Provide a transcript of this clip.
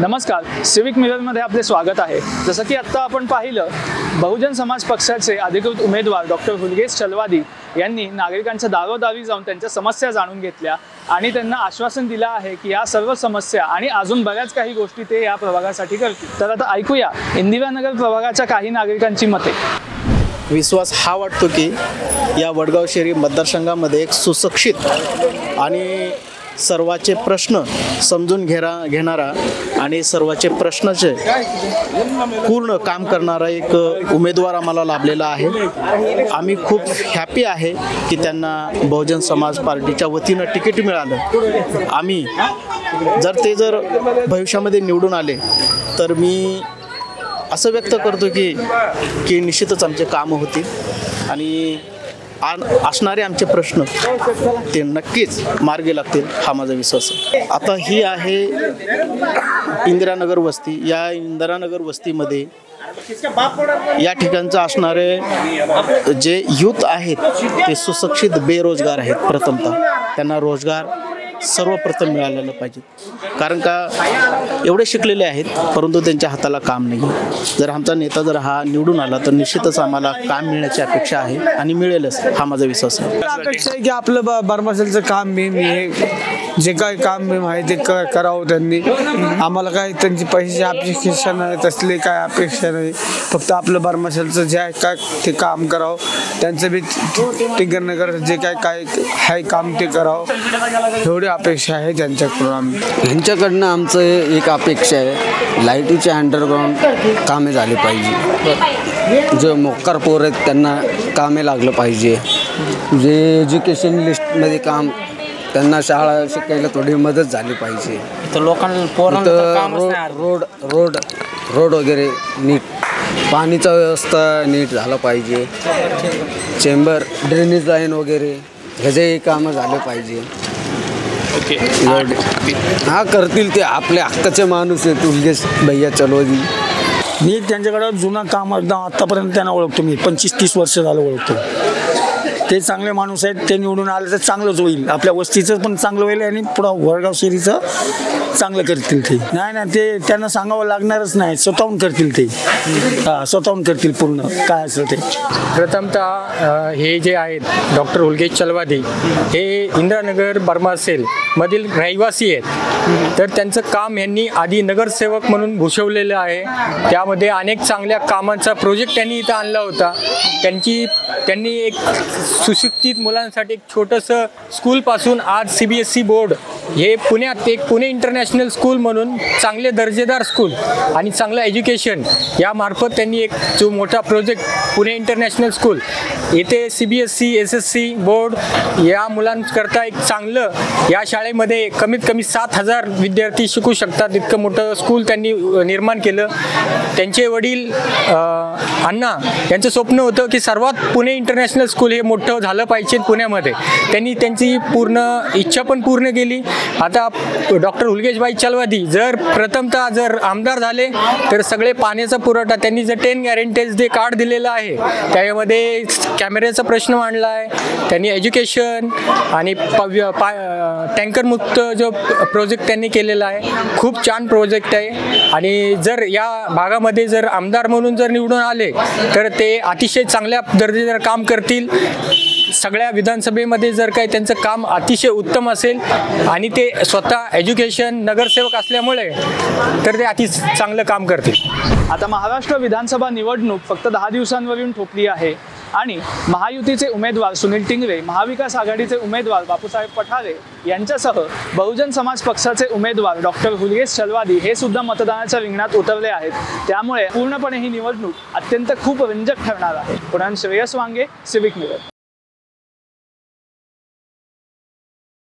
नमस्कार, सिविक मिररमध्ये आपले स्वागत आहे। जसं की आता आपण पाहिलं, बहुजन समाज पक्षाचे अधिकृत उमेदवार डॉक्टर हुलगेश चलवादी यांनी नागरिकांच्या दारोदारी जाऊन त्यांच्या समस्या जाणून घेतल्या आणि त्यांना आश्वासन दिलं आहे की या सर्व समस्या आणि अजून बऱ्याच काही गोष्टी ते या प्रभागासाठी करतील। तर आता ऐकूया इंदिरानगर प्रभागाच्या काही नागरिकांची मते। विश्वास हा वाटतो की या वडगाव शहरी मतदारसंघामध्ये एक सुशिक्षित आणि सर्वाचे प्रश्न समजून घेणारा आणि सर्वाचे प्रश्नाचे पूर्ण काम करणारा एक उमेदवार आम्हाला लाभलेला आहे। आम्ही खूप हॅपी आहे की त्यांना बहुजन समाज पार्टीच्या वतीनं तिकीट मिळालं। आम्ही जर भविष्यामध्ये निवडून आले तर मी असं व्यक्त करतो की निश्चितच आमचे कामं होतील आणि असणारे आमचे प्रश्न ते नक्कीच मार्गी लागतील हा माझा विश्वास आहे। आता ही आहे इंदिरानगर वस्ती। या इंदिरानगर वस्तीमध्ये या ठिकाणचं असणारे जे यूथ आहेत ते सुशिक्षित बेरोजगार आहेत। प्रथमतः त्यांना रोजगार सर्वप्रथम मिळालेलं पाहिजे, कारण का एवढे शिकलेले आहेत परंतु त्यांच्या हाताला काम नाही। जर आमचा नेता हा निवडून आला तर निश्चितच आम्हाला काम मिळण्याची अपेक्षा आहे आणि मिळेलच हा माझा विश्वास आहे। अपेक्षा आहे की आपलं बारमासेलचं काम जे काय काम आहे ते करावं त्यांनी। आम्हाला काय त्यांची पैशाची अपेक्षा नाही, तसले काय अपेक्षा नाही, फक्त आपलं बारमासेलचं जे आहे काय ते काम करावं। त्यांचं बी टिंगरनगर जे काय आहे काम ते करावं, एवढी अपेक्षा आहे त्यांच्याकडून। यांच्याकडनं आमचं एक अपेक्षा आहे, लाईटीचे अंडरग्राउंड कामे झाली पाहिजे। जे मोक्कार पोर आहेत त्यांना कामे लागलं पाहिजे। जे एज्युकेशन लिस्टमध्ये काम त्यांना शाळा शिकायला थोडी मदत झाली पाहिजे। तर लोकांना रोड वगैरे नीट, पाणीचा व्यवस्था नीट झालं पाहिजे। चेंबर ड्रेनेज लाईन वगैरे ह्याचेही कामं झाले पाहिजे। हा करतील ते, आपले हक्काचे माणूस आहेत हुलगेश भैया चलवादी। मी त्यांच्याकडं जुना काम आत्तापर्यंत त्यांना ओळखतो, मी 25-30 वर्ष झालं ओळखतो। ते चांगले माणूस आहेत, ते निवडून आले तर चांगलंच होईल, आपल्या वस्तीचं पण चांगलं होईल आणि पुढं वडगाव शहरीचं चांगलं करतील ते। नाही ते त्यांना सांगावं लागणारच नाही, स्वतःहून करतील ते। स्वतःहून करतील पूर्ण काय असेल ते। प्रथमतः हे जे आहेत डॉक्टर हुलगेश चलवादी हे इंदिरानगर बर्मासेल मधील रहिवासी आहेत। तर त्यांचं काम यांनी आधी नगरसेवक म्हणून भूषवलेलं आहे। त्यामध्ये अनेक चांगल्या कामांचा प्रोजेक्ट त्यांनी इथं आणला होता। त्यांनी एक सुशिक्षित मुलांसाठी एक छोटंसं स्कूलपासून आज CBSE बोर्ड हे पुण्यात एक पुणे इंटरनॅशनल स्कूल म्हणून चांगले दर्जेदार स्कूल आणि चांगलं एज्युकेशन यामार्फत त्यांनी एक जो मोठा प्रोजेक्ट पुणे इंटरनॅशनल स्कूल येथे CBSE SSC बोर्ड या मुलांकरता एक चांगलं, या शाळेमध्ये कमीत कमी 7,000 विद्यार्थी शिकू शकतात इतकं मोठं स्कूल त्यांनी निर्माण केलं। त्यांचे वडील अण्णा यांचं स्वप्न होतं की सर्वात पुणे इंटरनॅशनल स्कूल हे मोठं झालं पाहिजे पुण्यामध्ये। त्यांनी त्यांची पूर्ण इच्छा पण पूर्ण केली। आता डॉक्टर हुलगेशभाई चलवादी जर आमदार झाले तर सगळे पाण्याचा पुरवठा त्यांनी 10 गॅरंटीज जे कार्ड दिलेलं आहे त्यामध्ये कॅमेऱ्याचा प्रश्न मांडला आहे त्यांनी, एज्युकेशन आणि टँकरमुक्त जो प्रोजेक्ट त्यांनी केलेला आहे, खूप छान प्रोजेक्ट आहे। आणि जर या भागामध्ये जर आमदार म्हणून जर निवडून आले तर ते अतिशय चांगल्या दर्जेदार काम करतील। सगळ्या विधानसभेमध्ये जर काही त्यांचं काम अतिशय उत्तम असेल आणि ते स्वतः एज्युकेशन नगरसेवक असल्यामुळे तर ते अति चांगलं काम करतील। आता महाराष्ट्र विधानसभा निवडणूक फक्त 10 दिवसांवरून ठोकली आहे आणि महायुतीचे उमेदवार सुनील टिंगरे, महाविकास आघाडीचे उमेदवार बापूसाहेब पठारे यांच्यासह बहुजन समाज पक्षाचे उमेदवार डॉक्टर हुलगेश चलवादी हे सुद्धा मतदानाच्या रिंगणात उतरले आहेत। त्यामुळे पूर्णपणे ही निवडणूक अत्यंत खूप रंजक ठरणार आहे। पुण्याहून श्रेयस वांगे, सिविक मिरर।